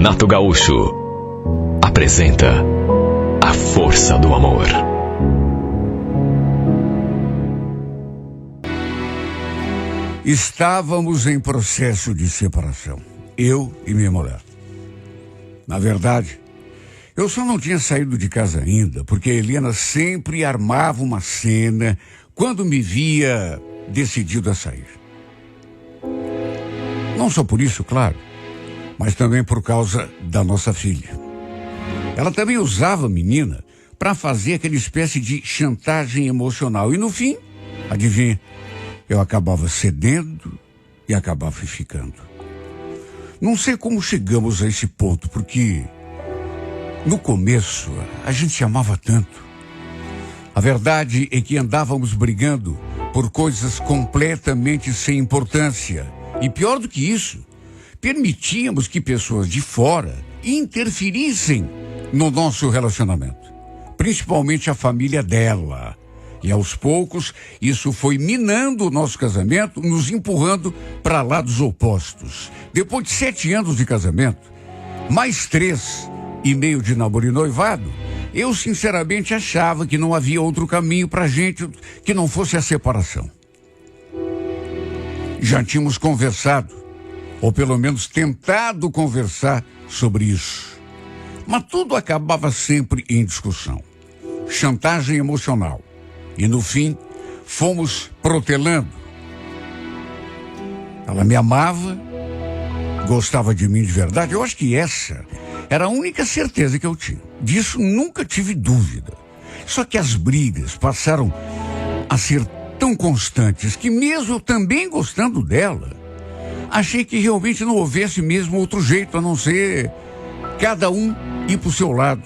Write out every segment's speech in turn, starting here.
Renato Gaúcho apresenta A Força do Amor. Estávamos em processo de separação, eu e minha mulher. Na verdade, eu só não tinha saído de casa ainda, porque a Helena sempre armava uma cena quando me via decidido a sair. Não só por isso, claro, mas também por causa da nossa filha. Ela também usava a menina para fazer aquela espécie de chantagem emocional. E no fim, adivinha, eu acabava cedendo e acabava ficando. Não sei como chegamos a esse ponto, porque no começo a gente se amava tanto. A verdade é que andávamos brigando por coisas completamente sem importância. E pior do que isso, permitíamos que pessoas de fora interferissem no nosso relacionamento, principalmente a família dela. E aos poucos, isso foi minando o nosso casamento, nos empurrando para lados opostos. Depois de 7 anos de casamento, mais 3,5 de namoro e noivado, eu sinceramente achava que não havia outro caminho para a gente que não fosse a separação. Já tínhamos conversado, ou pelo menos tentado conversar sobre isso. Mas tudo acabava sempre em discussão, chantagem emocional. E no fim, fomos protelando. Ela me amava, gostava de mim de verdade. Eu acho que essa era a única certeza que eu tinha. Disso nunca tive dúvida. Só que as brigas passaram a ser tão constantes que mesmo eu também gostando dela, achei que realmente não houvesse mesmo outro jeito a não ser cada um ir pro seu lado.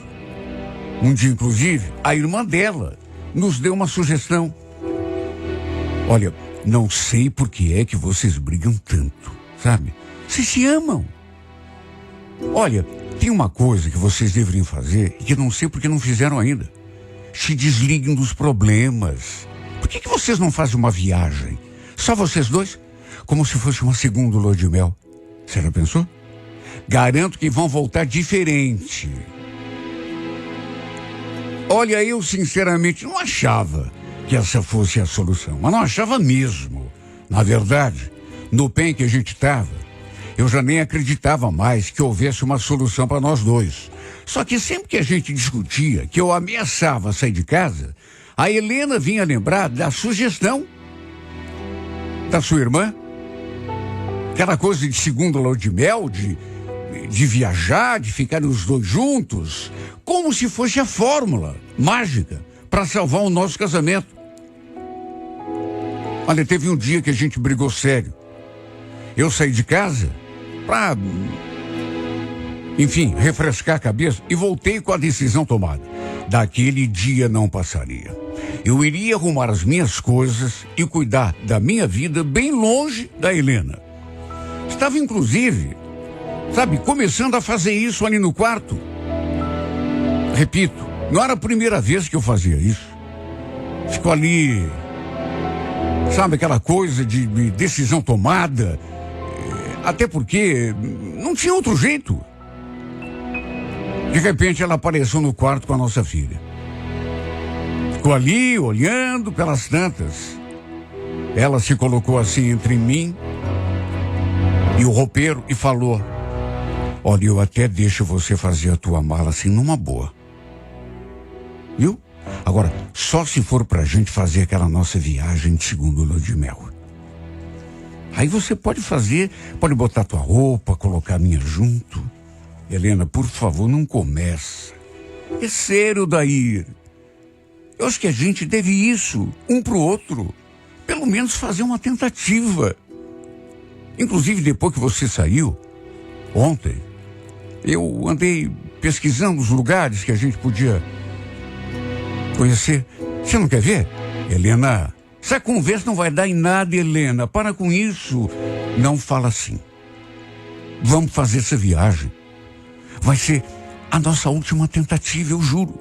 Um dia, inclusive, a irmã dela nos deu uma sugestão. Olha, não sei por que é que vocês brigam tanto, sabe? Vocês se amam. Olha, tem uma coisa que vocês deveriam fazer e que não sei por que não fizeram ainda. Se desliguem dos problemas. Por que vocês não fazem uma viagem? Só vocês dois? Como se fosse uma segunda lua de mel. Você já pensou? Garanto que vão voltar diferente. Olha, eu sinceramente não achava que essa fosse a solução. Mas não achava mesmo. Na verdade, no pé em que a gente estava, eu já nem acreditava mais que houvesse uma solução para nós dois. Só que sempre que a gente discutia, que eu ameaçava sair de casa, a Helena vinha lembrar da sugestão da sua irmã. Aquela coisa de segunda lua de mel, de viajar, de ficar os dois juntos, como se fosse a fórmula mágica para salvar o nosso casamento. Olha, teve um dia que a gente brigou sério. Eu saí de casa para, enfim, refrescar a cabeça e voltei com a decisão tomada. Daquele dia não passaria. Eu iria arrumar as minhas coisas e cuidar da minha vida bem longe da Helena. Estava, inclusive, sabe, começando a fazer isso ali no quarto. Repito, não era a primeira vez que eu fazia isso. Ficou ali, sabe, aquela coisa de decisão tomada. Até porque não tinha outro jeito. De repente ela apareceu no quarto com a nossa filha. Ficou ali, olhando pelas tantas. Ela se colocou assim entre mim e o roupeiro e falou: olha, eu até deixo você fazer a tua mala assim numa boa. Viu? Agora, só se for pra gente fazer aquela nossa viagem de segunda lua de mel. Aí você pode fazer, pode botar tua roupa, colocar a minha junto. Helena, por favor, não começa. É sério, Dair. Eu acho que a gente deve isso, um pro outro. Pelo menos fazer uma tentativa. Inclusive, depois que você saiu, ontem, eu andei pesquisando os lugares que a gente podia conhecer. Você não quer ver? Helena, essa conversa não vai dar em nada, Helena. Para com isso. Não fala assim. Vamos fazer essa viagem. Vai ser a nossa última tentativa, eu juro.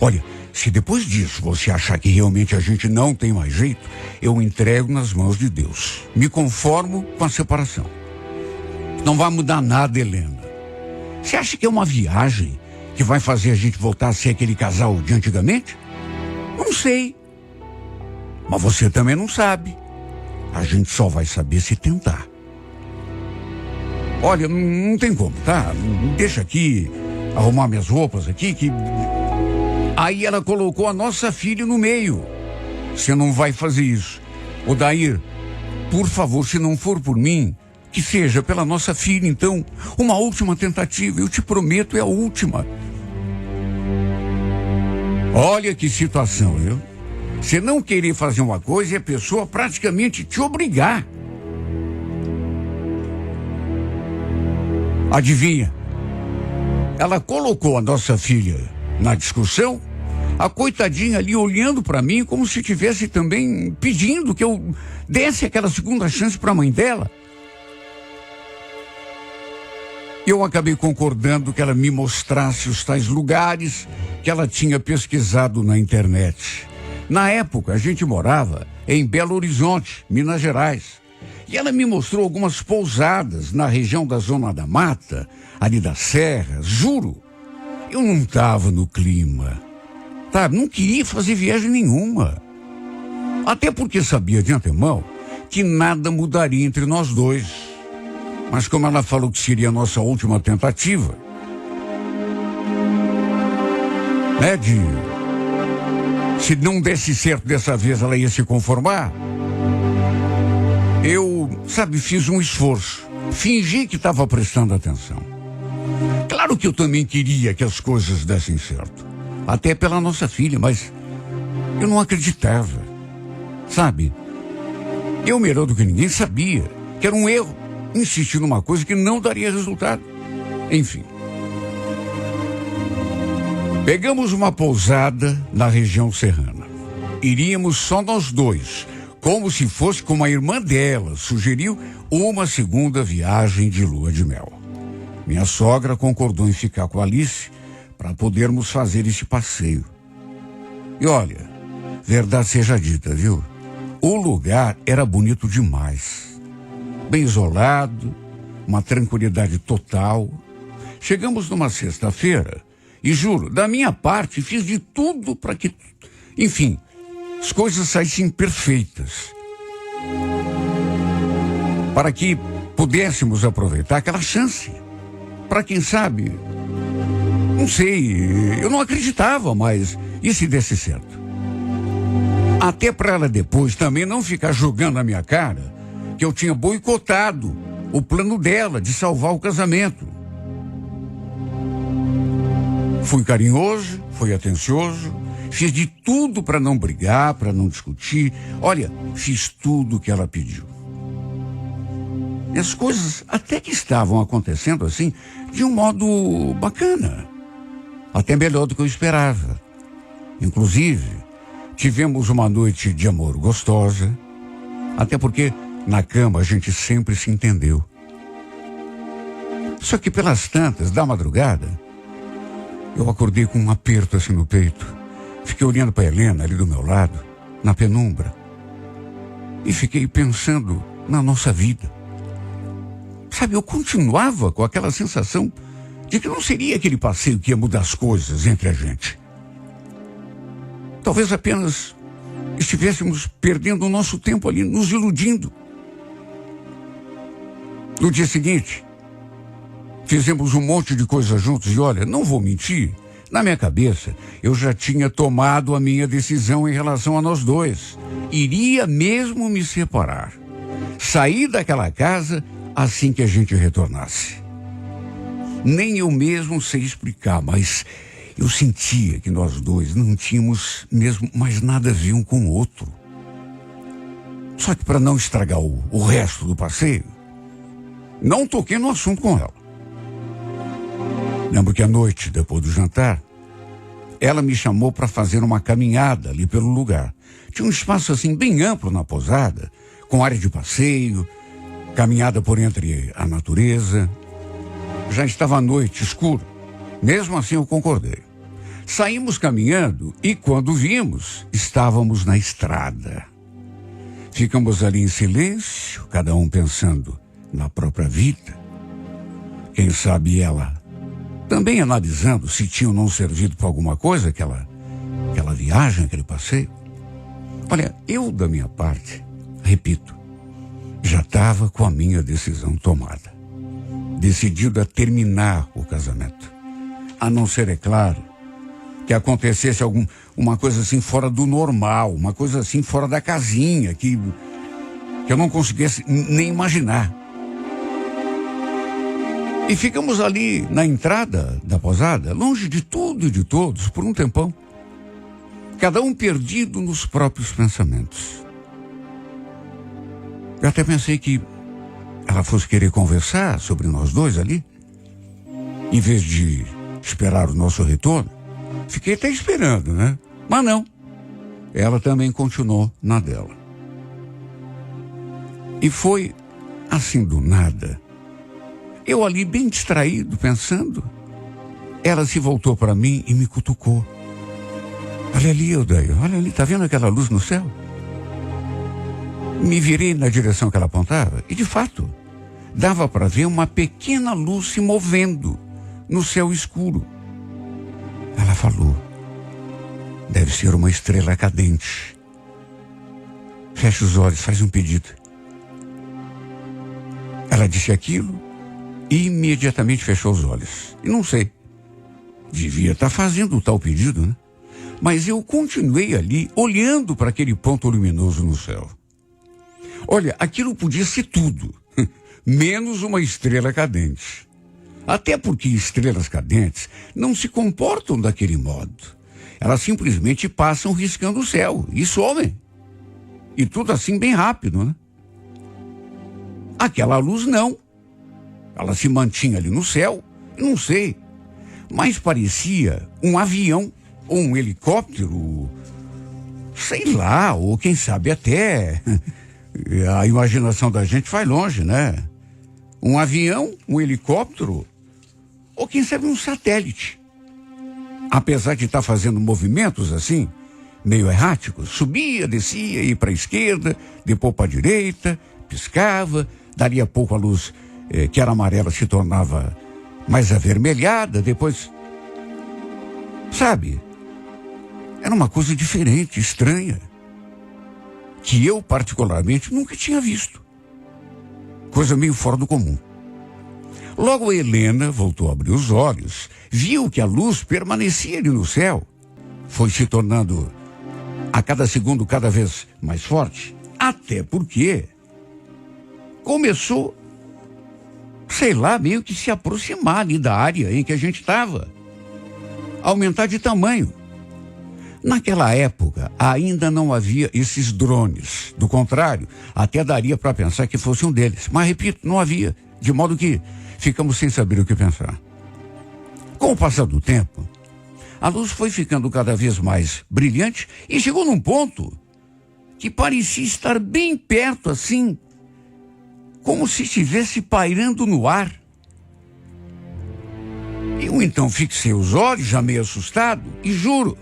Olha, se depois disso você achar que realmente a gente não tem mais jeito, eu entrego nas mãos de Deus. Me conformo com a separação. Não vai mudar nada, Helena. Você acha que é uma viagem que vai fazer a gente voltar a ser aquele casal de antigamente? Não sei. Mas você também não sabe. A gente só vai saber se tentar. Olha, não tem como, tá? Deixa aqui, arrumar minhas roupas aqui, que... Aí ela colocou a nossa filha no meio. Você não vai fazer isso. Odair, por favor, se não for por mim, que seja pela nossa filha, então. Uma última tentativa, eu te prometo, é a última. Olha que situação, viu? Você não querer fazer uma coisa e a pessoa praticamente te obrigar. Adivinha? Ela colocou a nossa filha na discussão, a coitadinha ali olhando para mim como se tivesse também pedindo que eu desse aquela segunda chance para a mãe dela. Eu acabei concordando que ela me mostrasse os tais lugares que ela tinha pesquisado na internet. Na época, a gente morava em Belo Horizonte, Minas Gerais. E ela me mostrou algumas pousadas na região da Zona da Mata, ali da Serra. Juro, eu não estava no clima. Tá? Não queria fazer viagem nenhuma. Até porque sabia de antemão que nada mudaria entre nós dois. Mas como ela falou que seria a nossa última tentativa, né, se não desse certo dessa vez, ela ia se conformar. Eu, fiz um esforço. Fingi que estava prestando atenção. Claro que eu também queria que as coisas dessem certo. Até pela nossa filha, mas eu não acreditava. Sabe? Eu, melhor do que ninguém, sabia que era um erro insistir numa coisa que não daria resultado. Enfim. Pegamos uma pousada na região serrana. Iríamos só nós dois, como se fosse com a irmã dela, sugeriu uma segunda viagem de lua de mel. Minha sogra concordou em ficar com a Alice para podermos fazer esse passeio. E olha, verdade seja dita, viu? O lugar era bonito demais. Bem isolado, uma tranquilidade total. Chegamos numa sexta-feira e, juro, da minha parte, fiz de tudo para que, enfim, as coisas saíssem perfeitas. Para que pudéssemos aproveitar aquela chance. Para quem sabe, não sei, eu não acreditava, mas e se desse certo? Até para ela depois também não ficar jogando na minha cara que eu tinha boicotado o plano dela de salvar o casamento. Fui carinhoso, fui atencioso, fiz de tudo para não brigar, para não discutir. Olha, fiz tudo o que ela pediu. E as coisas até que estavam acontecendo assim, de um modo bacana. Até melhor do que eu esperava. Inclusive, tivemos uma noite de amor gostosa. Até porque na cama a gente sempre se entendeu. Só que pelas tantas da madrugada, eu acordei com um aperto assim no peito. Fiquei olhando para Helena ali do meu lado, na penumbra. E fiquei pensando na nossa vida. Sabe, eu continuava com aquela sensação de que não seria aquele passeio que ia mudar as coisas entre a gente. Talvez apenas estivéssemos perdendo o nosso tempo ali, nos iludindo. No dia seguinte, fizemos um monte de coisas juntos e olha, não vou mentir, na minha cabeça eu já tinha tomado a minha decisão em relação a nós dois. Iria mesmo me separar. Sair daquela casa assim que a gente retornasse. Nem eu mesmo sei explicar, mas eu sentia que nós dois não tínhamos mesmo mais nada a ver um com o outro. Só que para não estragar o resto do passeio, não toquei no assunto com ela. Lembro que à noite, depois do jantar, ela me chamou para fazer uma caminhada ali pelo lugar. Tinha um espaço assim bem amplo na pousada, com área de passeio, caminhada por entre a natureza. Já estava à noite, escuro. Mesmo assim eu concordei. Saímos caminhando e quando vimos, estávamos na estrada. Ficamos ali em silêncio, cada um pensando na própria vida. Quem sabe ela também analisando se tinham não servido para alguma coisa aquela viagem, aquele passeio. Olha, eu da minha parte, repito, já estava com a minha decisão tomada. Decidido a terminar o casamento. A não ser, é claro, que acontecesse uma coisa assim fora do normal, uma coisa assim fora da casinha, que eu não conseguisse nem imaginar. E ficamos ali na entrada da posada, longe de tudo e de todos, por um tempão. Cada um perdido nos próprios pensamentos. Eu até pensei que ela fosse querer conversar sobre nós dois ali, em vez de esperar o nosso retorno. Fiquei até esperando, né? Mas não. Ela também continuou na dela. E foi assim do nada. Eu ali bem distraído, pensando. Ela se voltou para mim e me cutucou. Olha ali, Odair, olha ali, tá vendo aquela luz no céu? Me virei na direção que ela apontava e, de fato, dava para ver uma pequena luz se movendo no céu escuro. Ela falou, deve ser uma estrela cadente. Fecha os olhos, faz um pedido. Ela disse aquilo e imediatamente fechou os olhos. E não sei, devia estar fazendo o tal pedido, né? Mas eu continuei ali, olhando para aquele ponto luminoso no céu. Olha, aquilo podia ser tudo, menos uma estrela cadente. Até porque estrelas cadentes não se comportam daquele modo. Elas simplesmente passam riscando o céu e somem. E tudo assim bem rápido, né? Aquela luz não. Ela se mantinha ali no céu, não sei, mas parecia um avião ou um helicóptero, sei lá, ou quem sabe até a imaginação da gente vai longe, né? Um avião, um helicóptero, ou quem sabe um satélite. Apesar de estar fazendo movimentos assim, meio erráticos, subia, descia, ia para a esquerda, depois para a direita, piscava, daria pouco a luz que era amarela se tornava mais avermelhada, depois, sabe, era uma coisa diferente, estranha, que eu particularmente nunca tinha visto. Coisa meio fora do comum. Logo a Helena voltou a abrir os olhos, viu que a luz permanecia ali no céu, foi se tornando a cada segundo cada vez mais forte, até porque começou, sei lá, meio que se aproximar ali da área em que a gente estava, aumentar de tamanho. Naquela época, ainda não havia esses drones. Do contrário, até daria para pensar que fosse um deles. Mas, repito, não havia. De modo que ficamos sem saber o que pensar. Com o passar do tempo, a luz foi ficando cada vez mais brilhante e chegou num ponto que parecia estar bem perto, assim, como se estivesse pairando no ar. Eu então fixei os olhos, já meio assustado, e juro,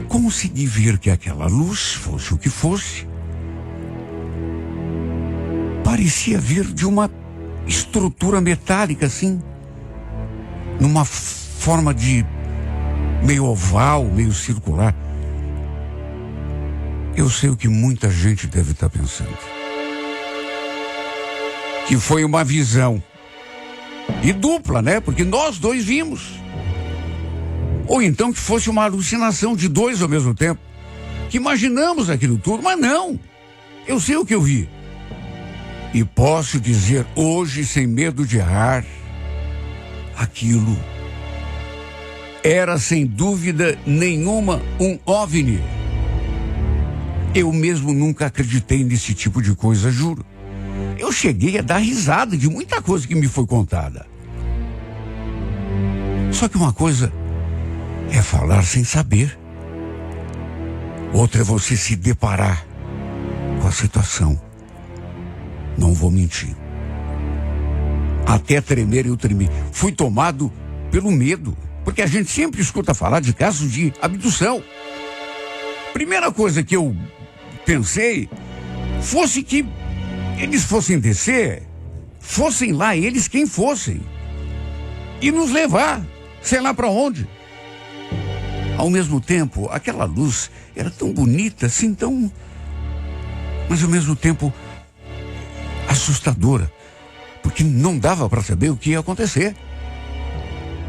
consegui ver que aquela luz, fosse o que fosse, parecia vir de uma estrutura metálica, assim, numa forma de meio oval, meio circular. Eu sei o que muita gente deve estar pensando. Que foi uma visão. E dupla, né? Porque nós dois vimos. Ou então que fosse uma alucinação de dois ao mesmo tempo. Que imaginamos aquilo tudo, mas não. Eu sei o que eu vi. E posso dizer hoje, sem medo de errar, aquilo era sem dúvida nenhuma um OVNI. Eu mesmo nunca acreditei nesse tipo de coisa, juro. Eu cheguei a dar risada de muita coisa que me foi contada. Só que uma coisa é falar sem saber. Outra é você se deparar com a situação. Não vou mentir. Até tremer eu tremi. Fui tomado pelo medo, porque a gente sempre escuta falar de casos de abdução. Primeira coisa que eu pensei fosse que eles fossem descer, fossem lá eles quem fossem. e nos levar, sei lá para onde. Ao mesmo tempo, aquela luz era tão bonita, assim, tão... mas ao mesmo tempo assustadora, porque não dava para saber o que ia acontecer.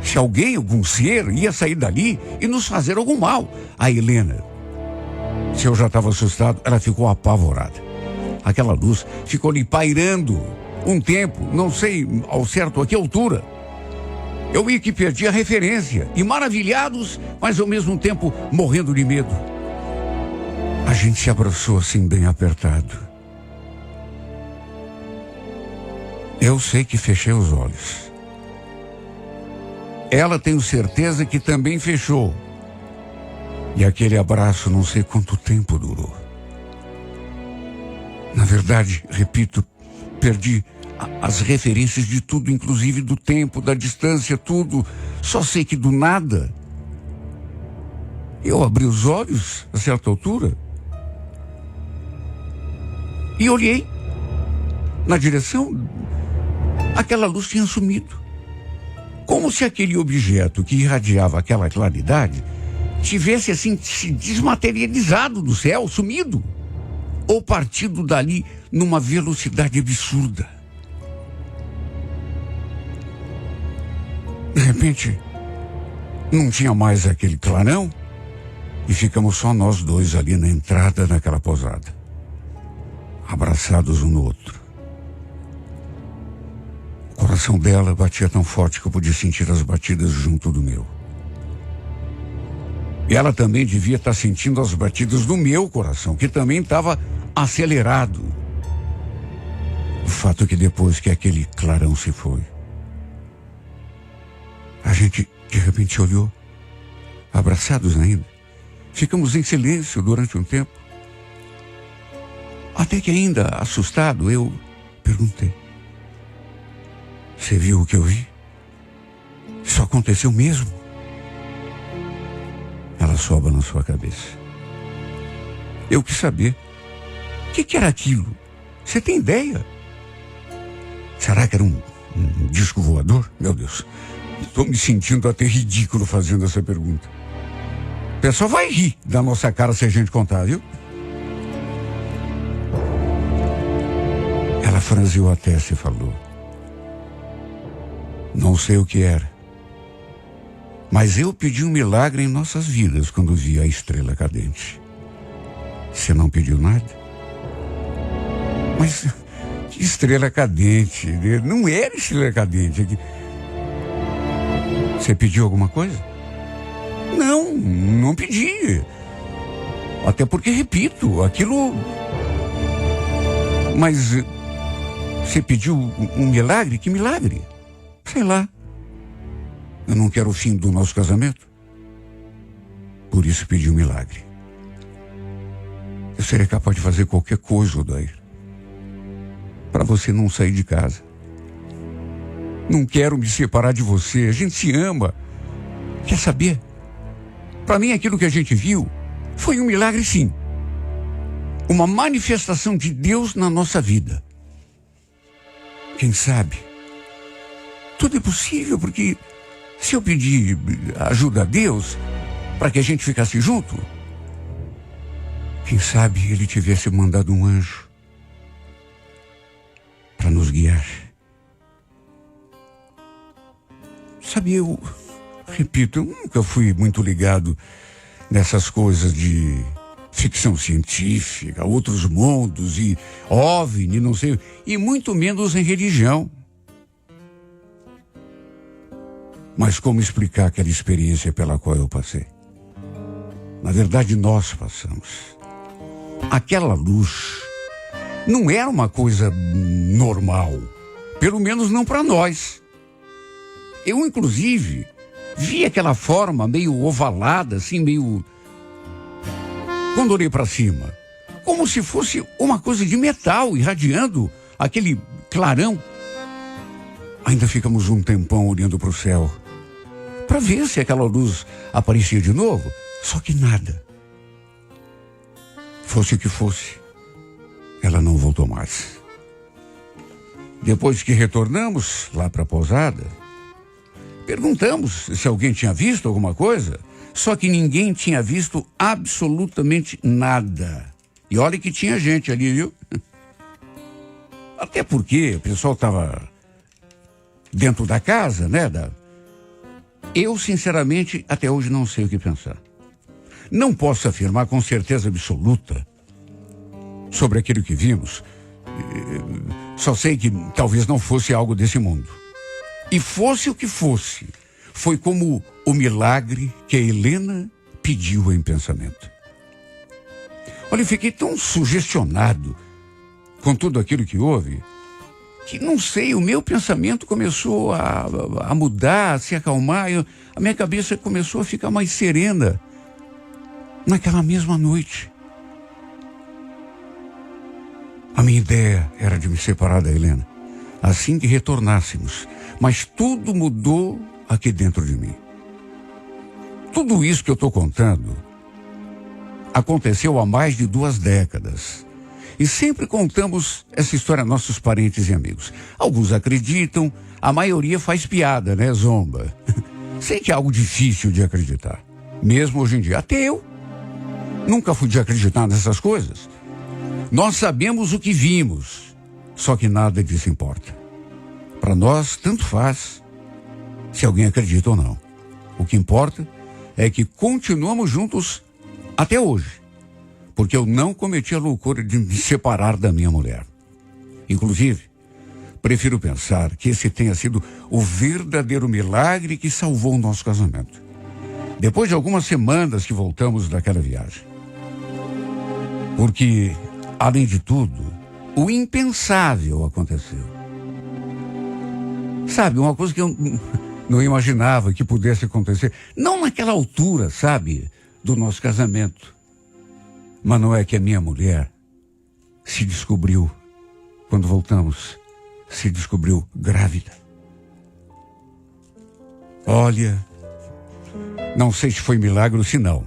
Se alguém, algum ser, ia sair dali e nos fazer algum mal. A Helena, se eu já estava assustado, ela ficou apavorada. Aquela luz ficou ali pairando um tempo, não sei ao certo a que altura. Eu vi que perdi a referência e maravilhados, mas ao mesmo tempo morrendo de medo. A gente se abraçou assim bem apertado. Eu sei que fechei os olhos. Ela tenho certeza que também fechou. E aquele abraço não sei quanto tempo durou. Na verdade, repito, perdi as referências de tudo, inclusive do tempo, da distância, tudo. Só sei que do nada eu abri os olhos a certa altura e olhei na direção. Aquela luz tinha sumido. Como se aquele objeto que irradiava aquela claridade tivesse assim se desmaterializado do céu, sumido, ou partido dali numa velocidade absurda. De repente, não tinha mais aquele clarão e ficamos só nós dois ali na entrada daquela pousada, abraçados um no outro. O coração dela batia tão forte que eu podia sentir as batidas junto do meu. E ela também devia estar sentindo as batidas do meu coração, que também estava acelerado. O fato é que depois que aquele clarão se foi, a gente de repente olhou, abraçados ainda. Ficamos em silêncio durante um tempo. Até que ainda, assustado, eu perguntei: você viu o que eu vi? Isso aconteceu mesmo? Ela só balançou a cabeça. Eu quis saber. O que era aquilo? Você tem ideia? Será que era um disco voador? Meu Deus, estou me sentindo até ridículo fazendo essa pergunta. O pessoal vai rir da nossa cara se a gente contar, viu? Ela franziu a testa e falou: não sei o que era, mas eu pedi um milagre em nossas vidas quando vi a estrela cadente. Você não pediu nada? Mas que estrela cadente? Não era estrela cadente. Você pediu alguma coisa? Não pedi. Até porque, repito, aquilo... Mas você pediu um milagre? Que milagre? Sei lá. Eu não quero o fim do nosso casamento. Por isso pedi um milagre. Eu seria capaz de fazer qualquer coisa, Odair, para você não sair de casa. Não quero me separar de você. A gente se ama. Quer saber? Para mim, aquilo que a gente viu foi um milagre, sim. Uma manifestação de Deus na nossa vida. Quem sabe? Tudo é possível, porque se eu pedir ajuda a Deus para que a gente ficasse junto, quem sabe Ele tivesse mandado um anjo para nos guiar. Sabe, eu repito, eu nunca fui muito ligado nessas coisas de ficção científica, outros mundos e OVNI, não sei, e muito menos em religião. Mas como explicar aquela experiência pela qual eu passei? Na verdade, nós passamos. Aquela luz não era uma coisa normal, pelo menos não para nós. Eu, inclusive, vi aquela forma meio ovalada, assim, meio... Quando olhei para cima, como se fosse uma coisa de metal irradiando aquele clarão. Ainda ficamos um tempão olhando para o céu, para ver se aquela luz aparecia de novo, só que nada. Fosse o que fosse, ela não voltou mais. Depois que retornamos lá para a pousada, Perguntamos se alguém tinha visto alguma coisa, só que ninguém tinha visto absolutamente nada. E olha que tinha gente ali, viu? Até porque o pessoal estava dentro da casa, né? Eu, sinceramente, até hoje não sei o que pensar. Não posso afirmar com certeza absoluta sobre aquilo que vimos. Só sei que talvez não fosse algo desse mundo. E fosse o que fosse, foi como o milagre que a Helena pediu em pensamento. Olha, eu fiquei tão sugestionado com tudo aquilo que houve, que não sei, o meu pensamento começou a mudar, a se acalmar, a minha cabeça começou a ficar mais serena naquela mesma noite. A minha ideia era de me separar da Helena, assim que retornássemos, mas tudo mudou aqui dentro de mim. Tudo isso que eu estou contando aconteceu há mais de 2 décadas. E sempre contamos essa história a nossos parentes e amigos. Alguns acreditam, a maioria faz piada, né? Zomba. Sei que é algo difícil de acreditar. Mesmo hoje em dia. Até eu nunca fui de acreditar nessas coisas. Nós sabemos o que vimos, só que nada disso importa. Para nós, tanto faz se alguém acredita ou não. O que importa é que continuamos juntos até hoje. Porque eu não cometi a loucura de me separar da minha mulher. Inclusive, prefiro pensar que esse tenha sido o verdadeiro milagre que salvou o nosso casamento. Depois de algumas semanas que voltamos daquela viagem. Porque, além de tudo, o impensável aconteceu. Sabe, uma coisa que eu não imaginava que pudesse acontecer. Não naquela altura, sabe, do nosso casamento. Mas não é que a minha mulher se descobriu, quando voltamos, se descobriu grávida. Olha, não sei se foi milagre ou se não,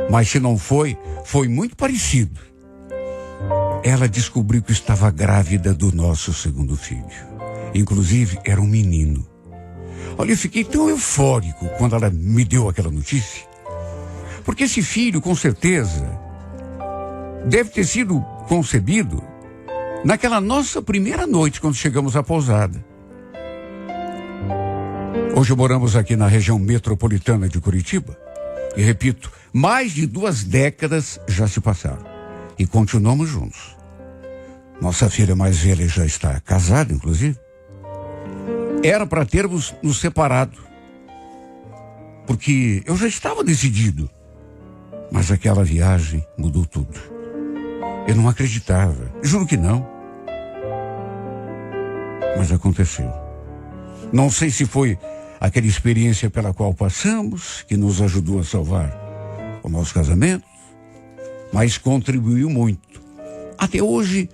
mas se não foi, foi muito parecido. Ela descobriu que estava grávida do nosso segundo filho. Inclusive, era um menino. Olha, eu fiquei tão eufórico quando ela me deu aquela notícia. Porque esse filho, com certeza, deve ter sido concebido naquela nossa primeira noite, quando chegamos à pousada. Hoje moramos aqui na região metropolitana de Curitiba. E repito, mais de 2 décadas já se passaram. E continuamos juntos. Nossa filha mais velha já está casada, inclusive. Era para termos nos separado. Porque eu já estava decidido. Mas aquela viagem mudou tudo. Eu não acreditava, juro que não. Mas aconteceu. Não sei se foi aquela experiência pela qual passamos, que nos ajudou a salvar o nosso casamento, mas contribuiu muito. Até hoje,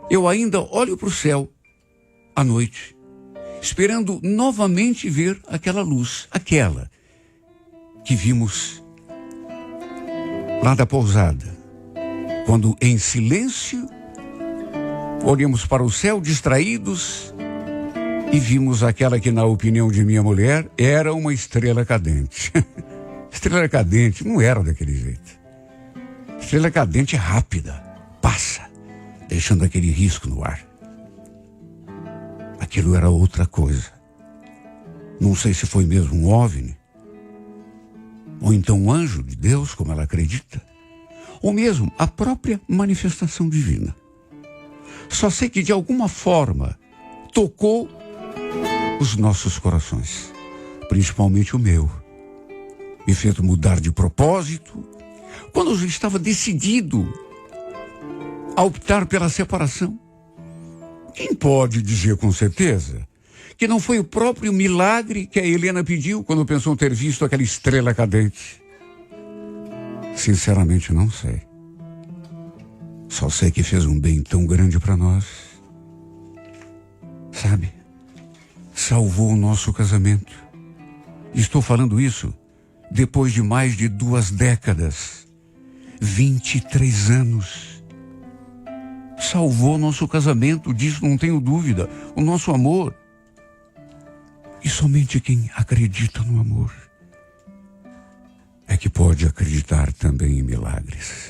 eu ainda olho para o céu, à noite, esperando novamente ver aquela luz, aquela que vimos lá da pousada. Quando em silêncio, olhamos para o céu distraídos e vimos aquela que, na opinião de minha mulher, era uma estrela cadente. Estrela cadente não era daquele jeito. Estrela cadente é rápida, passa, deixando aquele risco no ar. Aquilo era outra coisa. Não sei se foi mesmo um OVNI, ou então um anjo de Deus, como ela acredita. Ou mesmo a própria manifestação divina. Só sei que de alguma forma tocou os nossos corações, principalmente o meu. Me fez mudar de propósito, quando eu já estava decidido a optar pela separação. Quem pode dizer com certeza que não foi o próprio milagre que a Helena pediu quando pensou ter visto aquela estrela cadente? Sinceramente, não sei. Só sei que fez um bem tão grande para nós. Sabe? Salvou o nosso casamento. Estou falando isso depois de mais de 2 décadas. 23 anos. Salvou o nosso casamento, disso não tenho dúvida. O nosso amor. E somente quem acredita no amor é que pode acreditar também em milagres.